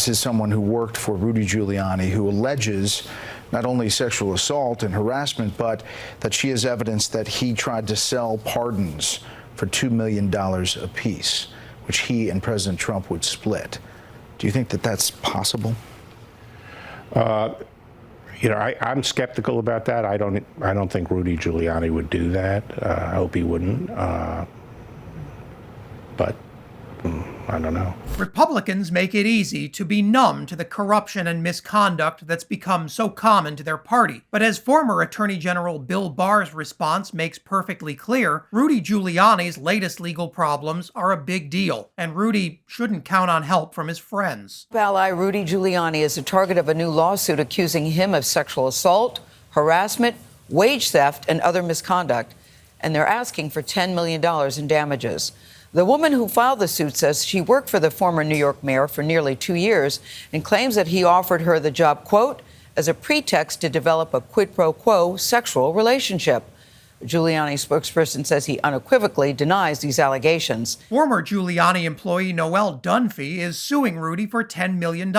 This is someone who worked for Rudy Giuliani, who alleges not only sexual assault and harassment, but that she has evidence that he tried to sell pardons for $2 million apiece, which he and President Trump would split. Do you think that that's possible? I'm skeptical about that. I don't think Rudy Giuliani would do that. I hope he wouldn't. But I don't know. Republicans make it easy to be numb to the corruption and misconduct that's become so common to their party. But as former Attorney General Bill Barr's response makes perfectly clear, Rudy Giuliani's latest legal problems are a big deal, and Rudy shouldn't count on help from his friends. Ally Rudy Giuliani is the target of a new lawsuit accusing him of sexual assault, harassment, wage theft, and other misconduct, and they're asking for $10 million in damages. The woman who filed the suit says she worked for the former New York mayor for nearly 2 years and claims that he offered her the job, quote, as a pretext to develop a quid pro quo sexual relationship. Giuliani spokesperson says he unequivocally denies these allegations. Former Giuliani employee Noelle Dunphy is suing Rudy for $10 million,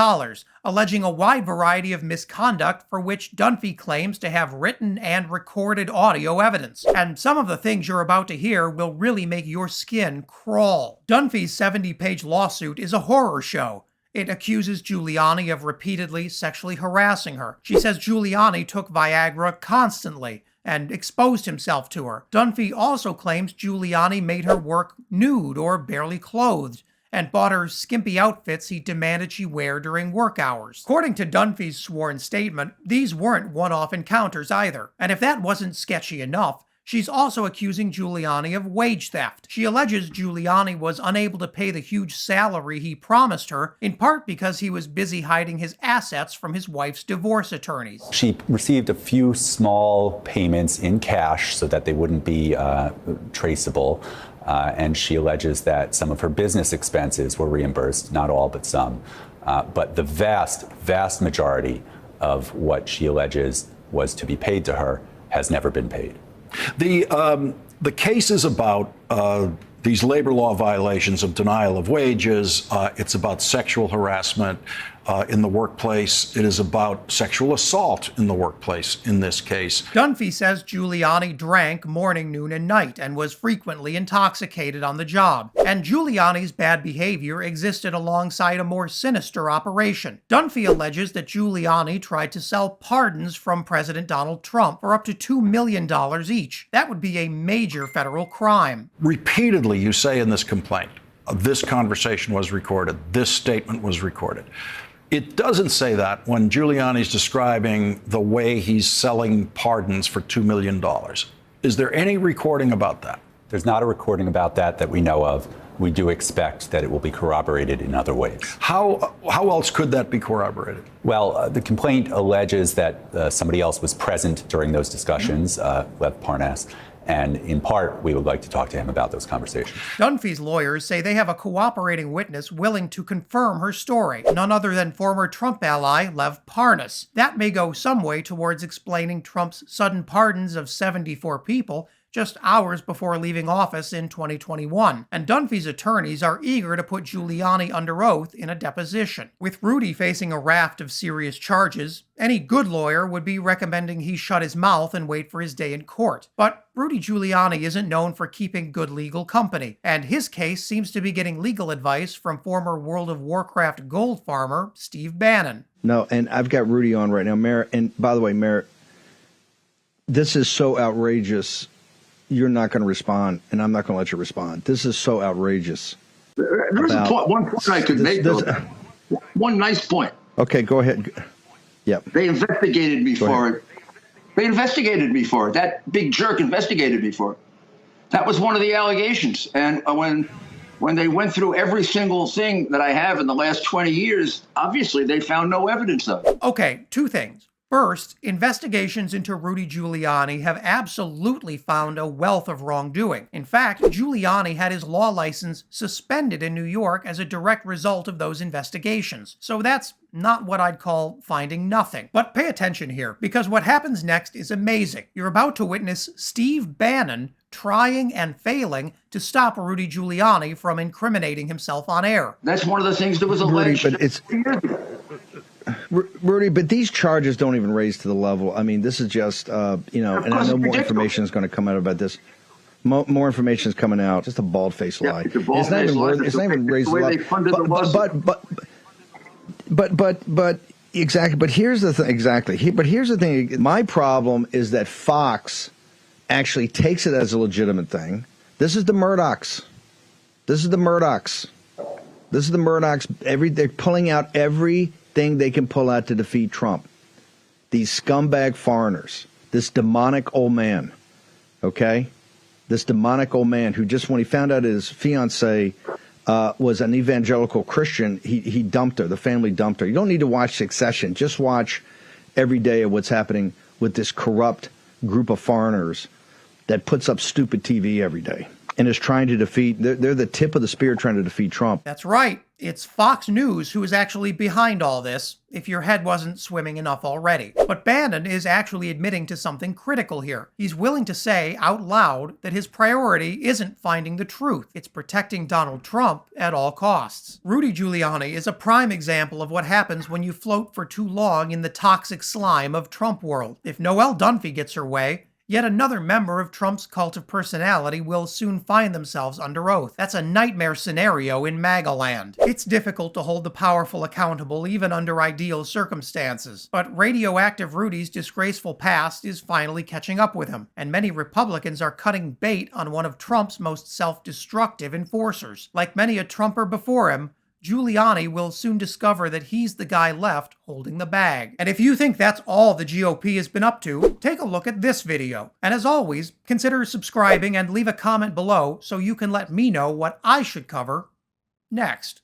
alleging a wide variety of misconduct for which Dunphy claims to have written and recorded audio evidence. And some of the things you're about to hear will really make your skin crawl. Dunphy's 70-page lawsuit is a horror show. It accuses Giuliani of repeatedly sexually harassing her. She says Giuliani took Viagra constantly and exposed himself to her. Dunphy also claims Giuliani made her work nude or barely clothed, and bought her skimpy outfits he demanded she wear during work hours. According to Dunphy's sworn statement, these weren't one-off encounters either. And if that wasn't sketchy enough, she's also accusing Giuliani of wage theft. She alleges Giuliani was unable to pay the huge salary he promised her, in part because he was busy hiding his assets from his wife's divorce attorneys. She received a few small payments in cash so that they wouldn't be traceable. And she alleges that some of her business expenses were reimbursed, not all, but some. But the vast majority of what she alleges was to be paid to her has never been paid. The case is about these labor law violations of denial of wages. It's about sexual harassment in the workplace. It is about sexual assault in the workplace in this case. Dunphy says Giuliani drank morning, noon, and night and was frequently intoxicated on the job. And Giuliani's bad behavior existed alongside a more sinister operation. Dunphy alleges that Giuliani tried to sell pardons from President Donald Trump for up to $2 million each. That would be a major federal crime. Repeatedly, you say in this complaint, this conversation was recorded, this statement was recorded. It doesn't say that when Giuliani's describing the way he's selling pardons for $2 million. Is there any recording about that? There's not a recording about that we know of. We do expect that it will be corroborated in other ways. How else could that be corroborated? Well, the complaint alleges that somebody else was present during those discussions, Lev Parnas. And in part, we would like to talk to him about those conversations. Dunphy's lawyers say they have a cooperating witness willing to confirm her story, none other than former Trump ally Lev Parnas. That may go some way towards explaining Trump's sudden pardons of 74 people just hours before leaving office in 2021. And Dunphy's attorneys are eager to put Giuliani under oath in a deposition. With Rudy facing a raft of serious charges, any good lawyer would be recommending he shut his mouth and wait for his day in court. But Rudy Giuliani isn't known for keeping good legal company, and his case seems to be getting legal advice from former World of Warcraft gold farmer Steve Bannon. No, and I've got Rudy on right now. Merritt, and by the way, Merritt, this is so outrageous. You're not going to respond, and I'm not going to let you respond. This is so outrageous. There's one point I could make, though. One nice point. Okay, go ahead. Yep. They investigated me for it. They investigated me for it. That big jerk investigated me for it. That was one of the allegations. And when they went through every single thing that I have in the last 20 years, obviously they found no evidence of it. Okay, two things. First, investigations into Rudy Giuliani have absolutely found a wealth of wrongdoing. In fact, Giuliani had his law license suspended in New York as a direct result of those investigations. So that's not what I'd call finding nothing. But pay attention here, because what happens next is amazing. You're about to witness Steve Bannon trying and failing to stop Rudy Giuliani from incriminating himself on air. That's one of the things that was alleged. Rudy, but it's Rudy, but these charges don't even raise to the level. I mean, this is just and I know more information is going to come out about this. More information is coming out. Just a bald-faced lie. It's a bald-faced lie. It's not even raised to the level. But exactly. But here's the thing. Exactly. But here's the thing. My problem is that Fox actually takes it as a legitimate thing. This is the Murdochs. They're pulling out everything they can pull out to defeat Trump. These scumbag foreigners. This demonic old man. Okay? This demonic old man who just when he found out his fiancée was an evangelical Christian, he dumped her. The family dumped her. You don't need to watch Succession. Just watch every day of what's happening with this corrupt group of foreigners that puts up stupid TV every day and is trying to defeat. They're the tip of the spear trying to defeat Trump. That's right. It's Fox News who is actually behind all this, if your head wasn't swimming enough already. But Bannon is actually admitting to something critical here. He's willing to say out loud that his priority isn't finding the truth. It's protecting Donald Trump at all costs. Rudy Giuliani is a prime example of what happens when you float for too long in the toxic slime of Trump world. If Noelle Dunphy gets her way, yet another member of Trump's cult of personality will soon find themselves under oath. That's a nightmare scenario in MAGA land. It's difficult to hold the powerful accountable even under ideal circumstances. But radioactive Rudy's disgraceful past is finally catching up with him, and many Republicans are cutting bait on one of Trump's most self-destructive enforcers. Like many a Trumper before him, Giuliani will soon discover that he's the guy left holding the bag. And if you think that's all the GOP has been up to, take a look at this video. And as always, consider subscribing and leave a comment below so you can let me know what I should cover next.